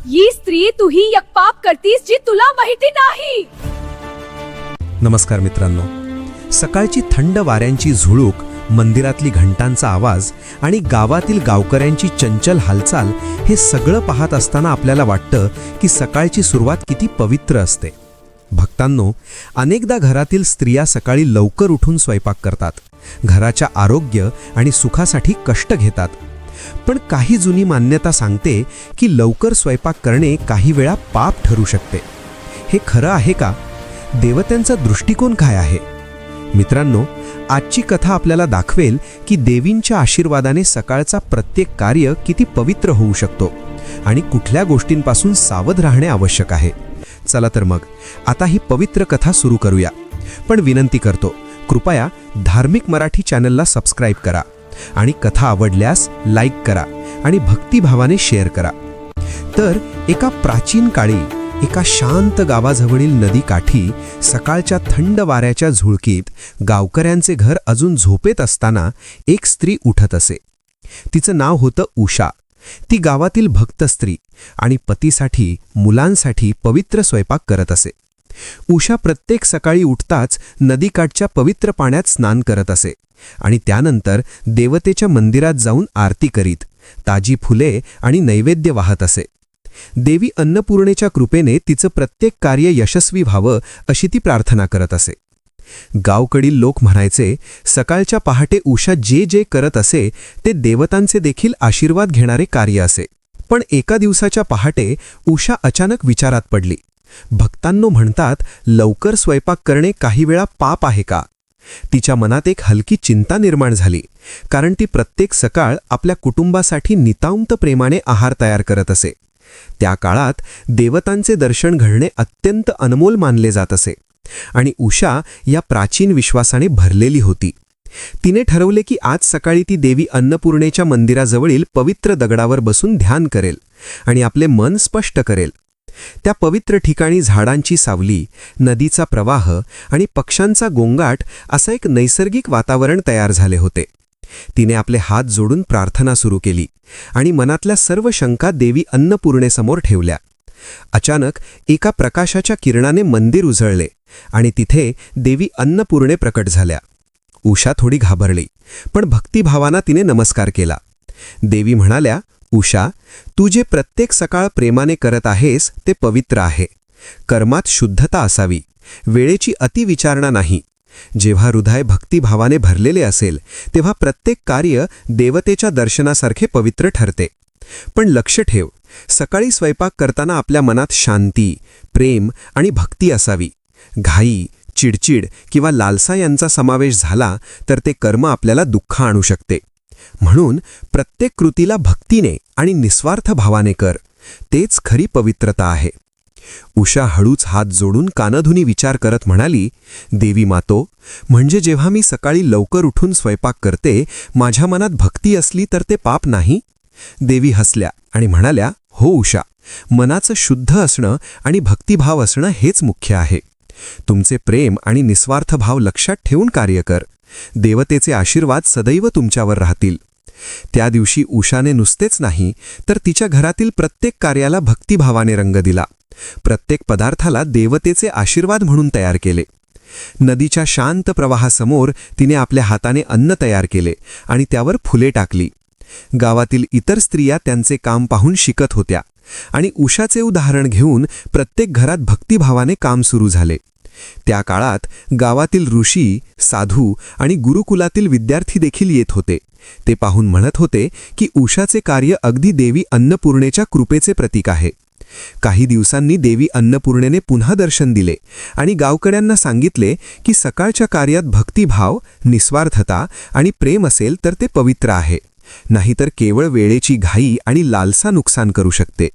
ही स्त्री तू ही एक पाप करतीस जी तुला माहिती नाही. नमस्कार मित्रांनो, सकाळची थंड वाऱ्यांची झुळूक, मंदिरातली घंटांचा आवाज आणि गावातील गावकऱ्यांची चंचल हालचाल हे सगळं पाहत असताना आपल्याला वाटतं की सकाळची सुरुवात किती पवित्र असते. भक्तांनो, अनेकदा घरातील स्त्रिया सकाळी लवकर उठून स्वयंपाक करतात, घराच्या आरोग्य आणि सुखासाठी कष्ट घेतात. पण काही जुनी मान्यता सांगते की लवकर स्वयंपाक करणे काही वेळा पाप ठरू शकते. हे खरं आहे का? देवतांचा दृष्टिकोन काय आहे? मित्रांनो, आजची कथा आपल्याला दाखवेल की देवींच्या आशीर्वादाने सकाळचा प्रत्येक कार्य किती पवित्र होऊ शकतो आणि कुठल्या गोष्टींपासून सावध राहणे आवश्यक आहे. चला तर मग आता ही पवित्र कथा सुरू करूया. पण विनंती करतो, कृपया धार्मिक मराठी चॅनलला सबस्क्राईब करा आणि कथा आवडल्यास लाईक करा आणि भक्तिभावाने शेअर करा. तर एका प्राचीन काळी एका शांत गावाजवळील नदीकाठी सकाळच्या थंड वाऱ्याच्या झुळकीत गावकऱ्यांचे घर अजून झोपेत असताना एक स्त्री उठत असे. तिचं नाव होतं उषा. ती गावातील भक्त स्त्री आणि पतीसाठी, मुलांसाठी पवित्र स्वयंपाक करत असे. उषा प्रत्येक सकाळी उठताच नदीकाठच्या पवित्र पाण्यात स्नान करत असे आणि त्यानंतर देवतेच्या मंदिरात जाऊन आरती करीत, ताजी फुले आणि नैवेद्य वाहत असे. देवी अन्नपूर्णेच्या कृपेने तिचं प्रत्येक कार्य यशस्वी व्हावं अशी ती प्रार्थना करत असे. गावकडील लोक म्हणायचे, सकाळच्या पहाटे उषा जे जे करत असे ते देवतांचे देखील आशीर्वाद घेणारे कार्य असे. पण एका दिवसाच्या पहाटे उषा अचानक विचारात पडली. भक्तांनो म्हणतात, लवकर स्वयंपाक करणे काही वेळा पाप आहे का? तिच्या मनात एक हलकी चिंता निर्माण झाली, कारण ती प्रत्येक सकाळ आपल्या कुटुंबासाठी नितांत प्रेमाने आहार तयार करत असे. त्या काळात देवतांचे दर्शन घडणे अत्यंत अनमोल मानले जात असे आणि उषा या प्राचीन विश्वासाने भरलेली होती. तिने ठरवले की आज सकाळी ती देवी अन्नपूर्णेच्या मंदिराजवळील पवित्र दगडावर बसून ध्यान करेल आणि आपले मन स्पष्ट करेल. त्या पवित्र ठिकाणी झाडांची सावली, नदीचा प्रवाह आणि पक्ष्यांचा गोंगाट असं एक नैसर्गिक वातावरण तयार झाले होते. तिने आपले हात जोडून प्रार्थना सुरू केली आणि मनातल्या सर्व शंका देवी अन्नपूर्णेसमोर ठेवल्या. अचानक एका प्रकाशाच्या किरणाने मंदिर उजळले आणि तिथे देवी अन्नपूर्णे प्रकट झाल्या. उषा थोडी घाबरली, पण भक्तिभावानं तिने नमस्कार केला. देवी म्हणाल्या, उषा, तू जे प्रत्येक सकाळ प्रेमाने करत आहेस ते पवित्र आहे. कर्मात शुद्धता असावी, वेळेची अतिविचारणा नाही. जेव्हा हृदय भक्तिभावाने भरलेले असेल तेव्हा प्रत्येक कार्य देवतेच्या दर्शनासारखे पवित्र ठरते. पण लक्ष ठेव, सकाळी स्वयंपाक करताना आपल्या मनात शांती, प्रेम आणि भक्ती असावी. घाई, चिडचिड किंवा लालसा यांचा समावेश झाला तर ते कर्म आपल्याला दुःख आणू शकते. म्हणून प्रत्येक कृतीला भक्तीने आणि निस्वार्थ भावाने कर, तेच खरी पवित्रता आहे. उषा हळूच हात जोडून कानधुनी विचार करत म्हणाली, देवी मातो, म्हणजे जेव्हा मी सकाळी लवकर उठून स्वयंपाक करते माझ्या मनात भक्ती असली तर ते पाप नाही? देवी हसल्या आणि म्हणाल्या, हो उषा, मनाचं शुद्ध असणं आणि भक्तिभाव असणं हेच मुख्य आहे. तुमचे प्रेम आणि निस्वार्थ भाव लक्षात ठेवून कार्य कर. देवतेचे आशीर्वाद सदैव तुमच्यावर राहतील. त्या दिवशी उषाने नुसतेच नाही तर तिच्या घरातील प्रत्येक कार्याला भक्तिभावाने रंग दिला. प्रत्येक पदार्थाला देवतेचे आशीर्वाद म्हणून तयार केले. नदीच्या शांत प्रवाहासमोर तिने आपल्या हाताने अन्न तयार केले आणि त्यावर फुले टाकली. गावातील इतर स्त्रिया त्यांचे काम पाहून शिकत होत्या आणि उषाचे उदाहरण घेऊन प्रत्येक घरात भक्तिभावाने काम सुरू झाले. त्या काळात गावातील ऋषी, साधू आणि गुरुकुलातील विद्यार्थी देखील येत होते. ते पाहून म्हणत होते की उषाचे कार्य अगदी देवी अन्नपूर्णेच्या कृपेचे प्रतीक आहे. काही दिवसांनी देवी अन्नपूर्णेने पुन्हा दर्शन दिले आणि गावकऱ्यांना सांगितले की सकाळच्या कार्यात भक्तिभाव, निस्वार्थता आणि प्रेम असेल तर ते पवित्र आहे, नाहीतर केवळ वेळेची घाई आणि लालसा नुकसान करू शकते.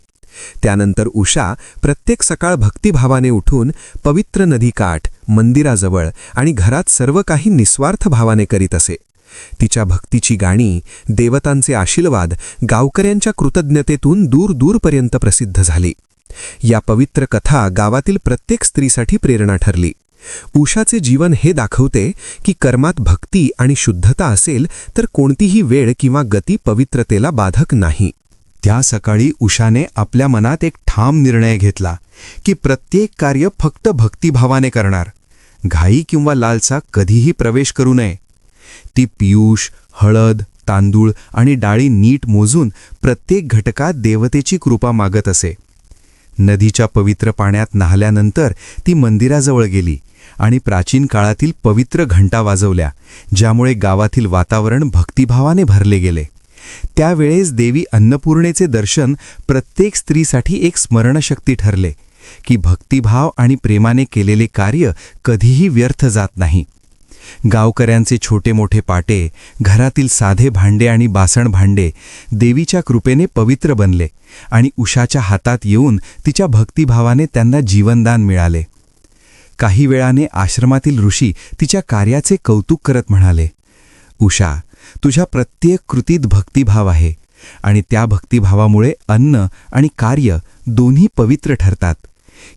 त्यानंतर उषा प्रत्येक सकाळ भक्तिभावाने उठून पवित्र नदीकाठ, मंदिराजवळ आणि घरात सर्व काही निस्वार्थ भावाने करीत असे. तिच्या भक्तीची गाणी, देवतांचे आशीर्वाद गावकऱ्यांच्या कृतज्ञतेतून दूर दूरपर्यंत प्रसिद्ध झाली. या पवित्र कथा गावातील प्रत्येक स्त्रीसाठी प्रेरणा ठरली. उषाचे जीवन हे दाखवते की कर्मात भक्ती आणि शुद्धता असेल तर कोणतीही वेळ किंवा गती पवित्रतेला बाधक नाही. त्या सकाळी उषाने आपल्या मनात एक ठाम निर्णय घेतला की प्रत्येक कार्य फक्त भक्तिभावाने करणार, घाई किंवा लालसा कधीही प्रवेश करू नये. ती पियूष, हळद, तांदूळ आणि डाळी नीट मोजून प्रत्येक घटकात देवतेची कृपा मागत असे. नदीच्या पवित्र पाण्यात न्हाल्यानंतर ती मंदिराजवळ गेली आणि प्राचीन काळातील पवित्र घंटा वाजवल्या, ज्यामुळे गावातील वातावरण भक्तिभावाने भरले गेले. त्यावेळेस देवी अन्नपूर्णेचे दर्शन प्रत्येक स्त्रीसाठी एक स्मरणशक्ती ठरले की भक्तिभाव आणि प्रेमाने केलेले कार्य कधीही व्यर्थ जात नाही. गावकऱ्यांचे छोटे मोठे पाटे, घरातील साधे भांडे आणि बासण भांडे देवीच्या कृपेने पवित्र बनले आणि उषाच्या हातात येऊन तिच्या भक्तिभावाने त्यांना जीवनदान मिळाले. काही वेळाने आश्रमातील ऋषी तिच्या कार्याचे कौतुक करत म्हणाले, उषा, तुझ्या प्रत्येक कृतीत भक्तिभाव आहे आणि त्या भक्तिभावामुळे अन्न आणि कार्य दोन्ही पवित्र ठरतात.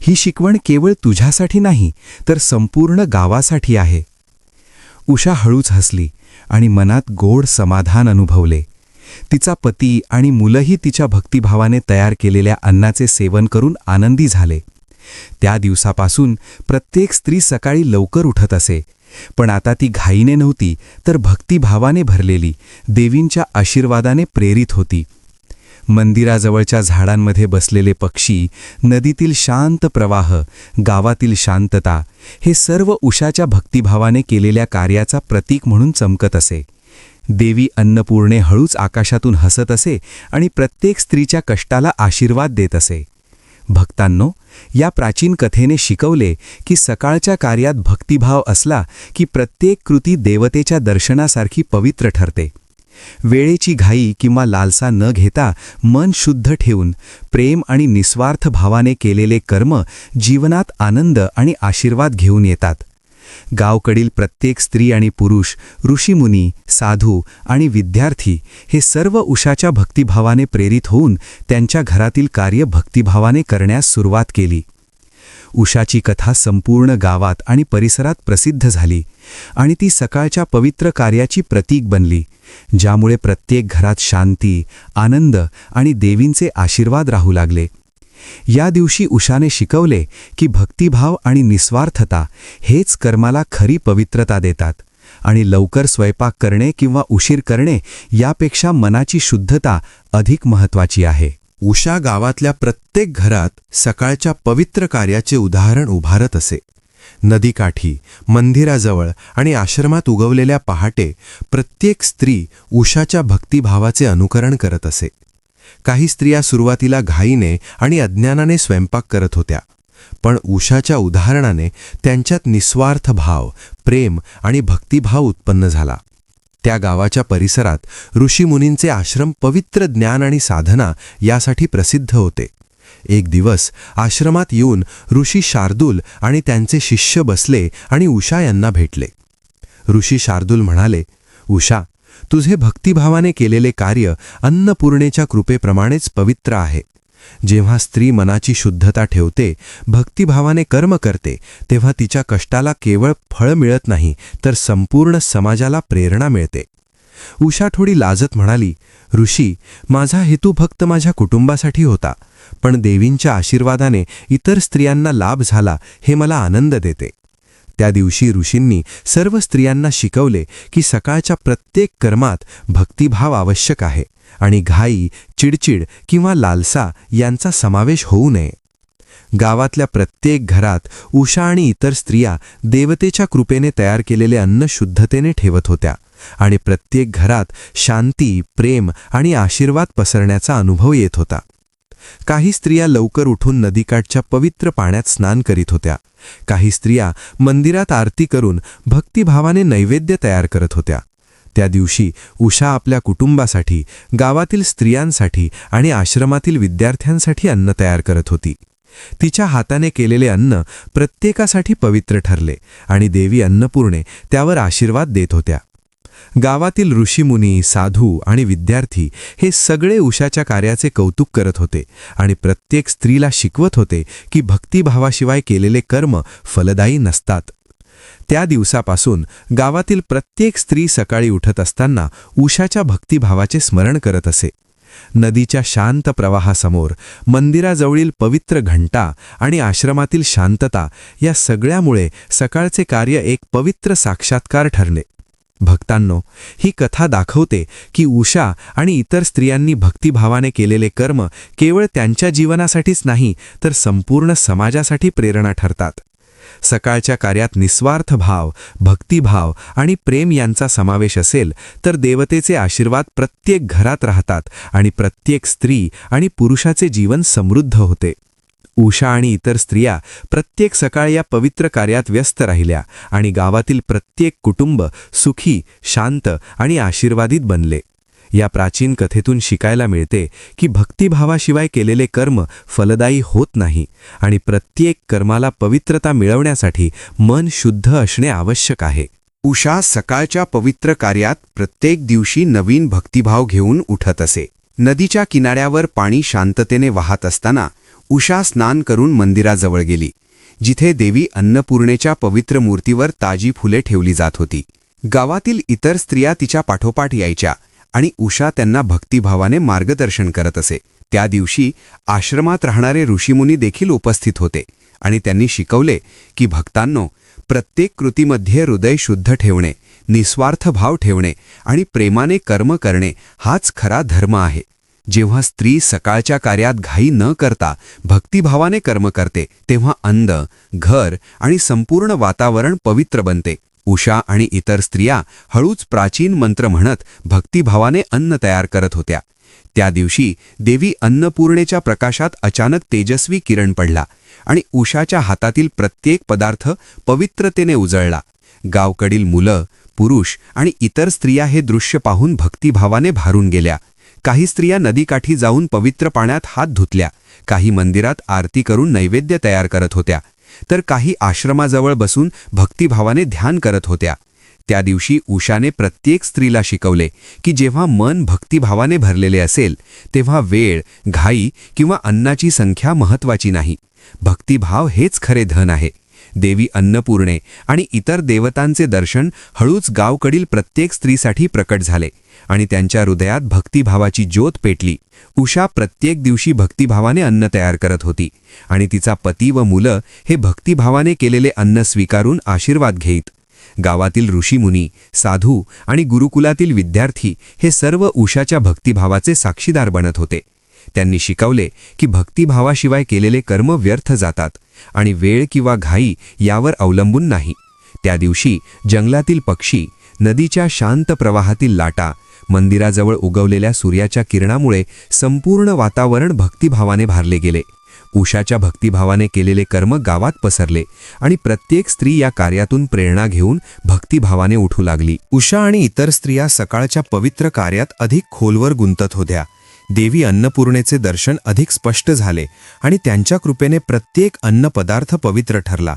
ही शिकवण केवळ तुझ्यासाठी नाही तर संपूर्ण गावासाठी आहे. उषा हळूच हसली आणि मनात गोड समाधान अनुभवले. तिचा पती आणि मुलंही तिच्या भक्तिभावाने तयार केलेल्या अन्नाचे सेवन करून आनंदी झाले. त्या दिवसापासून प्रत्येक स्त्री सकाळी लवकर उठत असे, पण आता ती घाईने नव्हती तर भक्तिभावाने भरलेली, देवींच्या आशीर्वादाने प्रेरित होती. मंदिराजवळच्या झाडांमध्ये बसलेले पक्षी, नदीतील शांत प्रवाह, गावातील शांतता हे सर्व उषाच्या भक्तिभावाने केलेल्या कार्याचा प्रतीक म्हणून चमकत असे. देवी अन्नपूर्णे हळूच आकाशातून हसत असे आणि प्रत्येक स्त्रीच्या कष्टाला आशीर्वाद देत असे. भक्तांनो, या प्राचीन कथेने शिकवले की सकाळच्या कार्यात भक्तिभाव असला की प्रत्येक कृती देवतेच्या दर्शनासारखी पवित्र ठरते. वेळेची घाई किंवा लालसा न घेता मन शुद्ध ठेवून प्रेम आणि निस्वार्थ भावाने केलेले कर्म जीवनात आनंद आणि आशीर्वाद घेऊन येतात. गावकडील प्रत्येक स्त्री आणि पुरुष, ऋषीमुनी, साधू आणि विद्यार्थी हे सर्व उषाच्या भक्तिभावाने प्रेरित होऊन त्यांच्या घरातील कार्य भक्तिभावाने करण्यास सुरुवात केली. उषाची कथा संपूर्ण गावात आणि परिसरात प्रसिद्ध झाली आणि ती सकाळच्या पवित्र कार्याची प्रतीक बनली, ज्यामुळे प्रत्येक घरात शांती, आनंद आणि देवींचे आशीर्वाद राहू लागले. या दिवशी उषाने शिकवले की भक्तिभाव आणि निस्वार्थता हेच कर्माला खरी पवित्रता देतात आणि लवकर स्वयंपाक करणे किंवा उशीर करणे यापेक्षा मनाची शुद्धता अधिक महत्त्वाची आहे. उषा गावातल्या प्रत्येक घरात सकाळच्या पवित्र कार्याचे उदाहरण उभारत असे. नदीकाठी, मंदिराजवळ आणि आश्रमात उगवलेल्या पहाटे प्रत्येक स्त्री उषाच्या भक्तिभावाचे अनुकरण करत असे. काही स्त्रिया सुरुवातीला घाईने आणि अज्ञानाने स्वयंपाक करत होत्या, पण उषाच्या उदाहरणाने त्यांच्यात निस्वार्थ भाव, प्रेम आणि भक्तिभाव उत्पन्न झाला. त्या गावाच्या परिसरात ऋषीमुनींचे आश्रम पवित्र ज्ञान आणि साधना यासाठी प्रसिद्ध होते. एक दिवस आश्रमात येऊन ऋषी शार्दूल आणि त्यांचे शिष्य बसले आणि उषा यांना भेटले. ऋषी शार्दूल म्हणाले, उषा, तुझे भक्तिभावाने केलेले कार्य अन्नपूर्णेच्या कृपेप्रमाणेच पवित्र आहे. जेव्हा स्त्री मनाची शुद्धता ठेवते, भक्तिभावाने कर्म करते, तेव्हा तिच्या कष्टाला केवळ फळ मिळत नाही तर संपूर्ण समाजाला प्रेरणा मिळते. उषा थोडी लाजत म्हणाली, ऋषी, माझा हेतू फक्त माझ्या कुटुंबासाठी होता, पण देवींच्या आशीर्वादाने इतर स्त्रियांना लाभ झाला हे मला आनंद देते. त्या दिवशी ऋषींनी सर्व स्त्रियांना शिकवले की सकाळच्या प्रत्येक कर्मात भक्तिभाव आवश्यक आहे आणि घाई, चिडचिड किंवा लालसा यांचा समावेश होऊ नये. गावातल्या प्रत्येक घरात उषा आणि इतर स्त्रिया देवतेच्या कृपेने तयार केलेले अन्न शुद्धतेने ठेवत होत्या आणि प्रत्येक घरात शांती, प्रेम आणि आशीर्वाद पसरण्याचा अनुभव येत होता. काही स्त्रिया लवकर उठून नदीकाठच्या पवित्र पाण्यात स्नान करीत होत्या. काही स्त्रिया मंदिरात आरती करून भक्तिभावाने नैवेद्य तयार करत होत्या. त्या दिवशी उषा आपल्या कुटुंबासाठी, गावातील स्त्रियांसाठी आणि आश्रमातील विद्यार्थ्यांसाठी अन्न तयार करत होती. तिच्या हाताने केलेले अन्न प्रत्येकासाठी पवित्र ठरले आणि देवी अन्नपूर्णे त्यावर आशीर्वाद देत होत्या. गावातील ऋषीमुनी, साधू आणि विद्यार्थी हे सगळे उषाच्या कार्याचे कौतुक करत होते आणि प्रत्येक स्त्रीला शिकवत होते की भक्तिभावाशिवाय केलेले कर्म फलदायी नसतात. त्या दिवसापासून गावातील प्रत्येक स्त्री सकाळी उठत असताना उषाच्या भक्तिभावाचे स्मरण करत असे. नदीच्या शांत प्रवाहासमोर मंदिराजवळील पवित्र घंटा आणि आश्रमातील शांतता या सगळ्यामुळे सकाळचे कार्य एक पवित्र साक्षात्कार ठरले. भक्तांनो, ही कथा दाखवते की उषा आणि इतर स्त्रियांनी भक्तिभावाने केलेले कर्म केवळ त्यांच्या जीवनासाठीच नाही तर संपूर्ण समाजासाठी प्रेरणा ठरतात. सकाळच्या कार्यात निस्वार्थ भाव, भक्तिभाव आणि प्रेम यांचा समावेश असेल तर देवतेचे आशीर्वाद प्रत्येक घरात राहतात आणि प्रत्येक स्त्री आणि पुरुषाचे जीवन समृद्ध होते. उषा आणि इतर स्त्रिया प्रत्येक सकाळ या पवित्र कार्यात व्यस्त राहिल्या आणि गावातील प्रत्येक कुटुंब सुखी, शांत आणि आशीर्वादित बनले. या प्राचीन कथेतून शिकायला मिळते की भक्तिभावाशिवाय केलेले कर्म फलदायी होत नाही आणि प्रत्येक कर्माला पवित्रता मिळवण्यासाठी मन शुद्ध असणे आवश्यक आहे. उषा सकाळच्या पवित्र कार्यात प्रत्येक दिवशी नवीन भक्तिभाव घेऊन उठत असे. नदीच्या किनाऱ्यावर पाणी शांततेने वाहत असताना उषा स्नान करून मंदिराजवळ गेली, जिथे देवी अन्नपूर्णेच्या पवित्र मूर्तीवर ताजी फुले ठेवली जात होती. गावातील इतर स्त्रिया तिच्या पाठोपाठ यायच्या आणि उषा त्यांना भक्तिभावाने मार्गदर्शन करत असे. त्या दिवशी आश्रमात राहणारे ऋषीमुनी देखील उपस्थित होते आणि त्यांनी शिकवले की भक्तांनो, प्रत्येक कृतीमध्ये हृदय शुद्ध ठेवणे, निस्वार्थ भाव ठेवणे आणि प्रेमाने कर्म करणे हाच खरा धर्म आहे. जेव्हा स्त्री सकाळच्या कार्यात घाई न करता भक्तिभावाने कर्म करते तेव्हा अन्न, घर आणि संपूर्ण वातावरण पवित्र बनते. उषा आणि इतर स्त्रिया हळूच प्राचीन मंत्र म्हणत भक्तिभावाने अन्न तयार करत होत्या. त्या दिवशी देवी अन्नपूर्णेच्या प्रकाशात अचानक तेजस्वी किरण पडला आणि उषाच्या हातातील प्रत्येक पदार्थ पवित्रतेने उजळला. गावकडील मुलं, पुरुष आणि इतर स्त्रिया हे दृश्य पाहून भक्तिभावाने भारून गेल्या. काही स्त्रिया नदीकाठी जाऊन पवित्र पाण्यात हात धुतल्या, काही मंदिरात आरती करून नैवेद्य तयार करत होत्या, तर काही आश्रमाजवळ बसून भक्तिभावाने ध्यान करत होत्या. त्या दिवशी उषाने प्रत्येक स्त्रीला शिकवले की जेव्हा मन भक्तिभावाने भरलेले असेल तेव्हा वेळ, घाई किंवा अन्नाची संख्या महत्त्वाची नाही. भक्तिभाव हेच खरे धन आहे. देवी अन्नपूर्णे आणि इतर देवतांचे दर्शन हळूच गावकडील प्रत्येक स्त्रीसाठी प्रकट झाले आणि त्यांच्या हृदयात भक्तिभावाची ज्योत पेटली. उषा प्रत्येक दिवशी भक्तिभावाने अन्न तयार करत होती आणि तिचा पती व मुलं हे भक्तिभावाने केलेले अन्न स्वीकारून आशीर्वाद घेत. गावातील ऋषीमुनी, साधू आणि गुरुकुलातील विद्यार्थी हे सर्व उषाच्या भक्तिभावाचे साक्षीदार बनत होते. त्यांनी शिकवले की भक्तिभावाशिवाय केलेले कर्म व्यर्थ जातात आणि वेळ किंवा घाई यावर अवलंबून नाही. त्या दिवशी जंगलातील पक्षी, नदीच्या शांत प्रवाहातील लाटा, मंदिराजवळ उगवलेल्या सूर्याच्या किरणामुळे संपूर्ण वातावरण भक्तिभावाने भारले गेले. उषाच्या भक्तिभावाने केलेले कर्म गावात पसरले आणि प्रत्येक स्त्री या कार्यातून प्रेरणा घेऊन भक्तिभावाने उठू लागली. उषा आणि इतर स्त्रिया सकाळच्या पवित्र कार्यात अधिक खोलवर गुंतत होत्या. देवी अन्नपूर्णेचे दर्शन अधिक स्पष्ट झाले आणि त्यांच्या कृपेने प्रत्येक अन्नपदार्थ पवित्र ठरला.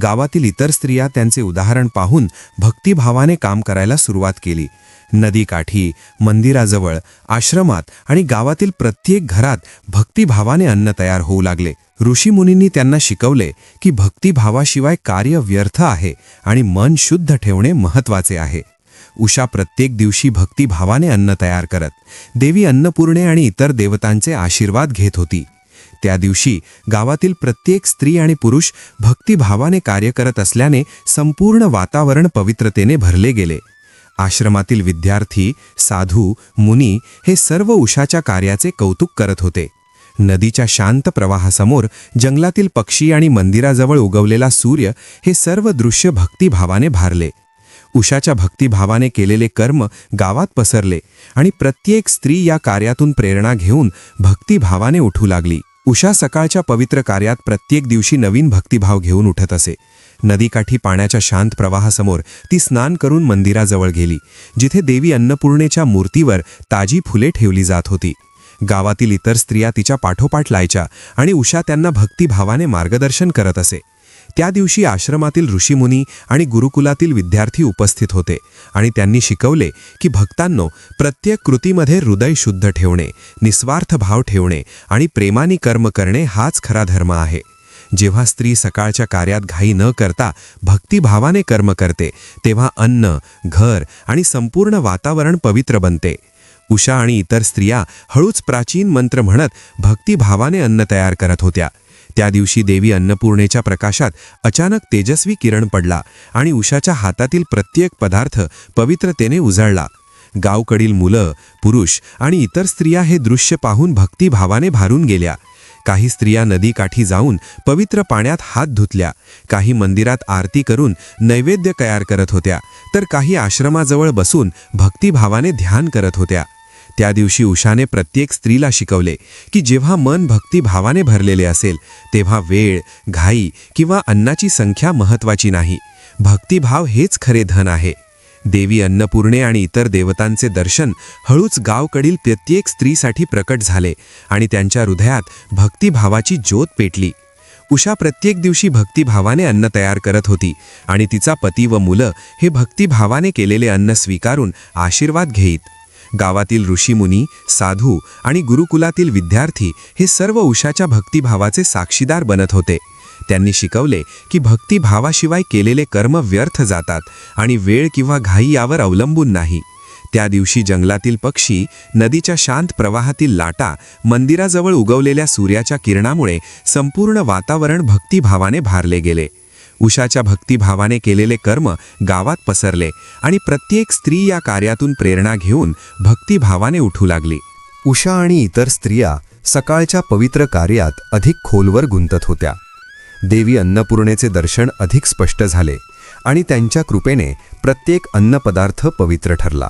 गावातील इतर स्त्रिया त्यांचे उदाहरण पाहून भक्तिभावाने काम करायला सुरुवात केली. नदीकाठी, मंदिराजवळ, आश्रमात आणि गावातील प्रत्येक घरात भक्तिभावाने अन्न तयार होऊ लागले. ऋषीमुनींनी त्यांना शिकवले की भक्तिभावाशिवाय कार्य व्यर्थ आहे आणि मन शुद्ध ठेवणे महत्त्वाचे आहे. उषा प्रत्येक दिवशी भक्तिभावाने अन्न तयार करत देवी अन्नपूर्णे आणि इतर देवतांचे आशीर्वाद घेत होती. त्या दिवशी गावातील प्रत्येक स्त्री आणि पुरुष भक्तिभावाने कार्य करत असल्याने संपूर्ण वातावरण पवित्रतेने भरले गेले. आश्रमातील विद्यार्थी, साधू, मुनी हे सर्व उषाच्या कार्याचे कौतुक करत होते. नदीच्या शांत प्रवाहासमोर जंगलातील पक्षी आणि मंदिराजवळ उगवलेला सूर्य हे सर्व दृश्य भक्तिभावाने भारले. उषाच्या भक्तिभावाने केलेले कर्म गावात पसरले आणि प्रत्येक स्त्री या कार्यातून प्रेरणा घेऊन भक्तिभावाने उठू लागली. उषा सकाळच्या पवित्र कार्यात प्रत्येक दिवशी नवीन भक्तिभाव घेऊन उठत असे. नदीकाठी पाण्याच्या शांत प्रवाहासमोर ती स्नान करून मंदिराजवळ गेली, जिथे देवी अन्नपूर्णेच्या मूर्तीवर ताजी फुले ठेवली जात होती. गावातील इतर स्त्रिया तिच्या पाठोपाठ लायच्या आणि उषा त्यांना भक्तिभावाने मार्गदर्शन करत असे. त्या दिवशी आश्रमातील ऋषीमुनी आणि गुरुकुलातील विद्यार्थी उपस्थित होते आणि त्यांनी शिकवले की भक्तांनो, प्रत्येक कृतीमध्ये हृदय शुद्ध ठेवणे, निस्वार्थ भाव ठेवणे आणि प्रेमाने कर्म करणे हाच खरा धर्म आहे. जेव्हा स्त्री सकाळच्या कार्यात घाई न करता भक्तिभावाने कर्म करते तेव्हा अन्न, घर आणि संपूर्ण वातावरण पवित्र बनते. उषा आणि इतर स्त्रिया हळूच प्राचीन मंत्र म्हणत भक्तिभावाने अन्न तयार करत होत्या. त्या दिवशी देवी अन्नपूर्णेच्या प्रकाशात अचानक तेजस्वी किरण पडला आणि उषाच्या हातातील प्रत्येक पदार्थ पवित्रतेने उजळला. गावकडील मुलं, पुरुष आणि इतर स्त्रिया हे दृश्य पाहून भक्तिभावाने भारून गेल्या. काही स्त्रिया नदीकाठी जाऊन पवित्र पाण्यात हात धुतल्या, काही मंदिरात आरती करून नैवेद्य तयार करत होत्या, तर काही आश्रमाजवळ बसून भक्तिभावाने ध्यान करत होत्या. त्या दिवशी उषाने प्रत्येक स्त्रीला शिकवले की जेव्हा मन भक्तिभावाने भरलेले असेल तेव्हा वेळ, घाई किंवा अन्नाची संख्या महत्त्वाची नाही. भक्तिभाव हेच खरे धन आहे. देवी अन्नपूर्णे आणि इतर देवतांचे दर्शन हळूच गावकडील प्रत्येक स्त्रीसाठी प्रकट झाले आणि त्यांच्या हृदयात भक्तिभावाची ज्योत पेटली. उषा प्रत्येक दिवशी भक्तिभावाने अन्न तयार करत होती आणि तिचा पती व मुलं हे भक्तिभावाने केलेले अन्न स्वीकारून आशीर्वाद घेत. गावातील ऋषीमुनी, साधू आणि गुरुकुलातील विद्यार्थी हे सर्व उषाच्या भक्तिभावाचे साक्षीदार बनत होते. त्यांनी शिकवले की भक्तिभावाशिवाय केलेले कर्म व्यर्थ जातात आणि वेळ किंवा घाई यावर अवलंबून नाही. त्या दिवशी जंगलातील पक्षी, नदीच्या शांत प्रवाहातील लाटा, मंदिराजवळ उगवलेल्या सूर्याच्या किरणामुळे संपूर्ण वातावरण भक्तिभावाने भारले गेले. उषाच्या भक्तिभावाने केलेले कर्म गावात पसरले आणि प्रत्येक स्त्री या कार्यातून प्रेरणा घेऊन भक्तिभावाने उठू लागली. उषा आणि इतर स्त्रिया सकाळच्या पवित्र कार्यात अधिक खोलवर गुंतत होत्या. देवी अन्नपूर्णेचे दर्शन अधिक स्पष्ट झाले आणि त्यांच्या कृपेने प्रत्येक अन्नपदार्थ पवित्र ठरला.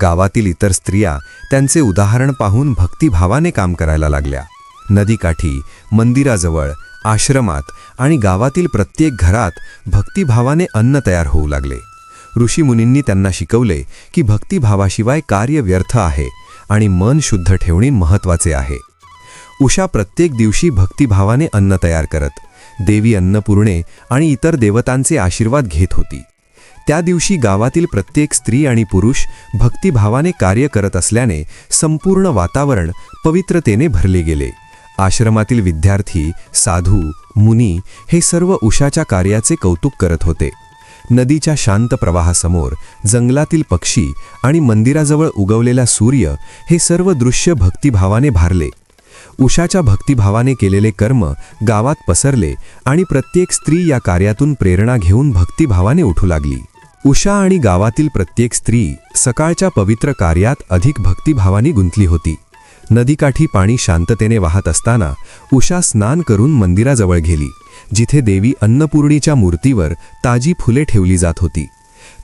गावातील इतर स्त्रिया त्यांचे उदाहरण पाहून भक्तिभावाने काम करायला लागल्या. नदीकाठी, मंदिराजवळ, आश्रमात आणि गावातील प्रत्येक घरात भक्तिभावाने अन्न तयार होऊ लागले. ऋषीमुनींनी त्यांना शिकवले की भक्तिभावाशिवाय कार्य व्यर्थ आहे आणि मन शुद्ध ठेवणे महत्त्वाचे आहे. उषा प्रत्येक दिवशी भक्तिभावाने अन्न तयार करत देवी अन्नपूर्णे आणि इतर देवतांचे आशीर्वाद घेत होती. त्या दिवशी गावातील प्रत्येक स्त्री आणि पुरुष भक्तिभावाने कार्य करत असल्याने संपूर्ण वातावरण पवित्रतेने भरले गेले. आश्रमातील विद्यार्थी, साधू, मुनी हे सर्व उषाच्या कार्याचे कौतुक करत होते. नदीच्या शांत प्रवाहासमोर जंगलातील पक्षी आणि मंदिराजवळ उगवलेला सूर्य हे सर्व दृश्य भक्तिभावाने भारले. उषाच्या भक्तिभावाने केलेले कर्म गावात पसरले आणि प्रत्येक स्त्री या कार्यातून प्रेरणा घेऊन भक्तिभावाने उठू लागली. उषा आणि गावातील प्रत्येक स्त्री सकाळच्या पवित्र कार्यात अधिक भक्तिभावाने गुंतली होती. नदीकाठी पाणी शांततेने वाहत असताना उषा स्नान करून मंदिराजवळ गेली, जिथे देवी अन्नपूर्णीच्या मूर्तीवर ताजी फुले ठेवली जात होती.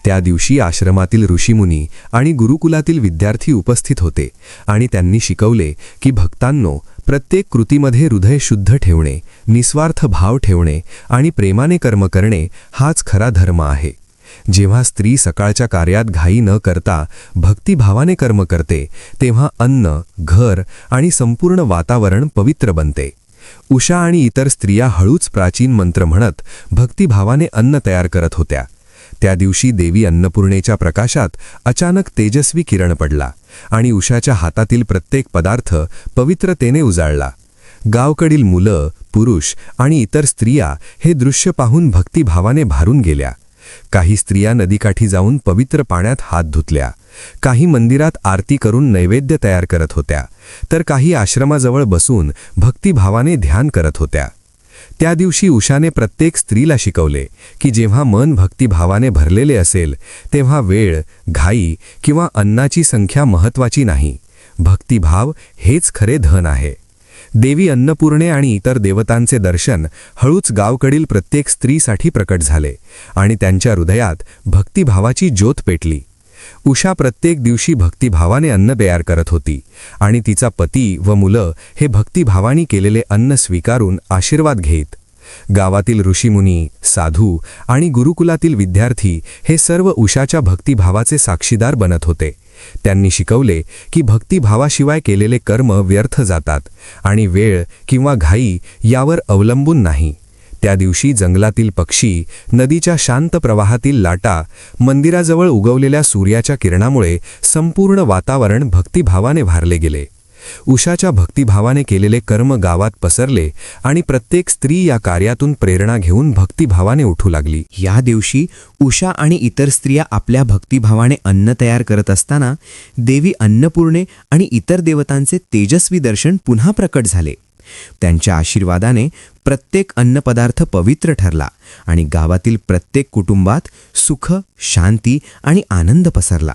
त्या दिवशी आश्रमातील ऋषीमुनी आणि गुरुकुलातील विद्यार्थी उपस्थित होते आणि त्यांनी शिकवले की भक्तांनो, प्रत्येक कृतीमध्ये हृदय शुद्ध ठेवणे, निस्वार्थ भाव ठेवणे आणि प्रेमाने कर्म करणे हाच खरा धर्म आहे. जेव्हा स्त्री सकाळच्या कार्यात घाई न करता भक्तिभावाने कर्म करते तेव्हा अन्न, घर आणि संपूर्ण वातावरण पवित्र बनते. उषा आणि इतर स्त्रिया हळूच प्राचीन मंत्र म्हणत भक्तिभावाने अन्न तयार करत होत्या. त्या दिवशी देवी अन्नपूर्णेच्या प्रकाशात अचानक तेजस्वी किरण पडला आणि उषाच्या हातातील प्रत्येक पदार्थ पवित्रतेने उजाळला. गावकडील मुलं, पुरुष आणि इतर स्त्रिया हे दृश्य पाहून भक्तिभावाने भारून गेल्या. काही स्त्रिया नदीकाठी जाऊन पवित्र पाण्यात हात धुतल्या, काही मंदिरात आरती करून नैवेद्य तयार करत होत्या, तर काही आश्रमाजवळ बसून भक्तिभावाने ध्यान करत होत्या. त्या दिवशी उषाने प्रत्येक स्त्रीला शिकवले की जेव्हा मन भक्तिभावाने भरलेले असेल तेव्हा वेळ, घाई किंवा अन्नाची संख्या महत्त्वाची नाही. भक्तिभाव हेच खरे धन आहे. देवी अन्नपूर्णे आणि इतर देवतांचे दर्शन हळूच गावकडील प्रत्येक स्त्रीसाठी प्रकट झाले आणि त्यांच्या हृदयात भक्तिभावाची ज्योत पेटली. उषा प्रत्येक दिवशी भक्तिभावाने अन्न तयार करत होती आणि तिचा पती व मुलं हे भक्तिभावाने केलेले अन्न स्वीकारून आशीर्वाद घेत. गावातील ऋषीमुनी, साधू आणि गुरुकुलातील विद्यार्थी हे सर्व उषाच्या भक्तिभावाचे साक्षीदार बनत होते. त्यांनी शिकवले की भक्तिभावाशिवाय केलेले कर्म व्यर्थ जातात आणि वेळ किंवा घाई यावर अवलंबून नाही. त्या दिवशी जंगलातील पक्षी, नदीच्या शांत प्रवाहातील लाटा, मंदिराजवळ उगवलेल्या सूर्याच्या किरणामुळे संपूर्ण वातावरण भक्तिभावाने भारले गेले. उषाच्या भक्तिभावाने केलेले कर्म गावात पसरले आणि प्रत्येक स्त्री या कार्यातून प्रेरणा घेऊन भक्तिभावाने उठू लागली. या दिवशी उषा आणि इतर स्त्रिया आपल्या भक्तिभावाने अन्न तयार करत असताना देवी अन्नपूर्णे आणि इतर देवतांचे तेजस्वी दर्शन पुन्हा प्रकट झाले. त्यांच्या आशीर्वादाने प्रत्येक अन्नपदार्थ पवित्र ठरला आणि गावातील प्रत्येक कुटुंबात सुख, शांती आणि आनंद पसरला.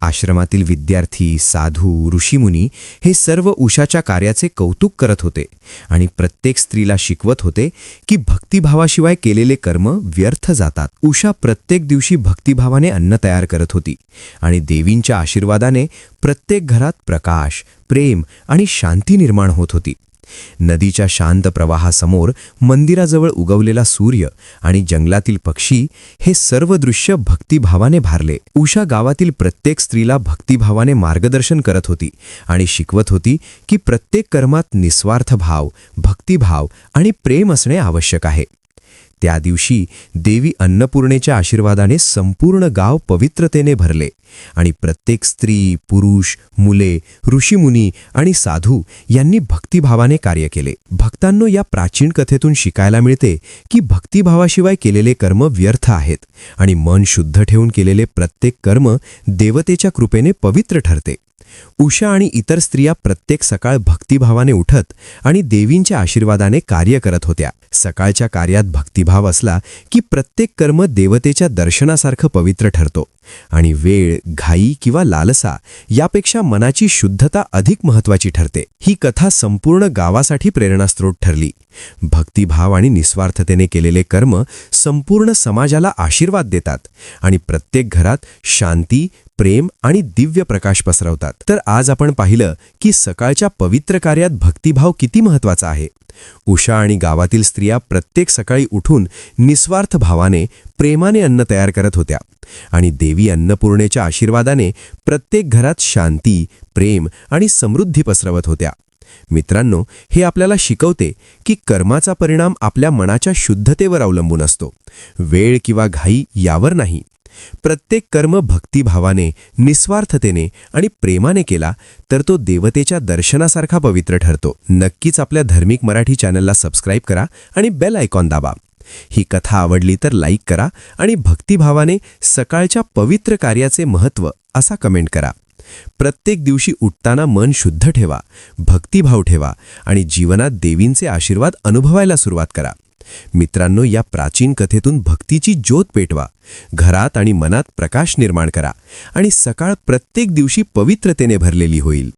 आश्रमातील विद्यार्थी, साधू, ऋषीमुनी हे सर्व उषाच्या कार्याचे कौतुक करत होते आणि प्रत्येक स्त्रीला शिकवत होते की भक्तिभावाशिवाय केलेले कर्म व्यर्थ जातात. उषा प्रत्येक दिवशी भक्तिभावाने अन्न तयार करत होती आणि देवींच्या आशीर्वादाने प्रत्येक घरात प्रकाश, प्रेम आणि शांती निर्माण होत होती. नदीच्या शांत प्रवाहासमोर मंदिराजवळ उगवलेला सूर्य आणि जंगलातील पक्षी हे सर्व दृश्य भक्तिभावाने भारले. उषा गावातील प्रत्येक स्त्रीला भक्तिभावाने मार्गदर्शन करत होती आणि शिकवत होती की प्रत्येक कर्मात निस्वार्थ भाव, भक्तिभाव आणि प्रेम असणे आवश्यक आहे. त्या दिवशी देवी अन्नपूर्णेच्या आशीर्वादाने संपूर्ण गाव पवित्रतेने भरले आणि प्रत्येक स्त्री, पुरुष, मुले, ऋषीमुनी आणि साधू यांनी भक्तिभावाने कार्य केले. भक्तांनो, या प्राचीन कथेतून शिकायला मिळते की भक्तिभावाशिवाय केलेले कर्म व्यर्थ आहेत आणि मन शुद्ध ठेवून केलेले प्रत्येक कर्म देवतेच्या कृपेने पवित्र ठरते. उषा आणि इतर स्त्रिया प्रत्येक सकाळ भक्तिभावाने उठत आणि देवींच्या आशीर्वादाने कार्य करत होत्या. सकाळच्या कार्यात भक्तिभाव असला की प्रत्येक कर्म देवतेच्या दर्शनासारखं पवित्र ठरतो आणि वेळ, घाई किंवा लालसा यापेक्षा मनाची शुद्धता अधिक महत्त्वाची ठरते. ही कथा संपूर्ण गावासाठी प्रेरणास्त्रोत ठरली. भक्तिभाव आणि निस्वार्थतेने केलेले कर्म संपूर्ण समाजाला आशीर्वाद देतात आणि प्रत्येक घरात शांती, प्रेम आणि दिव्य प्रकाश पसरवतात. तर आज आपण पाहिलं की सकाळच्या पवित्र कार्यात भक्तिभाव किती महत्त्वाचा आहे. उषा आणि गावातील स्त्रिया प्रत्येक सकाळी उठून निस्वार्थ भावाने, प्रेमाने अन्न तयार करत होत्या आणि देवी अन्नपूर्णेच्या आशीर्वादाने प्रत्येक घरात शांती, प्रेम आणि समृद्धी पसरवत होत्या. मित्रांनो, हे आपल्याला शिकवते की कर्माचा परिणाम आपल्या मनाच्या शुद्धतेवर अवलंबून असतो, वेळ किंवा घाई यावर नाही. प्रत्येक कर्म भक्तिभावाने, निस्वार्थतेने आणि प्रेमाने केला तर तो देवतेच्या दर्शनासारखा पवित्र ठरतो. नक्कीच आपल्या धार्मिक मराठी चॅनलला सबस्क्राईब करा आणि बेल आयकॉन दाबा. ही कथा आवडली तर लाईक करा आणि भक्तिभावाने सकाळच्या पवित्र कार्याचे महत्त्व असा कमेंट करा. प्रत्येक दिवशी उठताना मन शुद्ध ठेवा, भक्तिभाव ठेवा आणि जीवनात देवींचे आशीर्वाद अनुभवायला सुरुवात करा. मित्रांनो, या प्राचीन कथेतून भक्तीची ज्योत पेटवा, घरात आणि मनात प्रकाश निर्माण करा आणि सकाळ प्रत्येक दिवशी पवित्रतेने भरलेली होईल.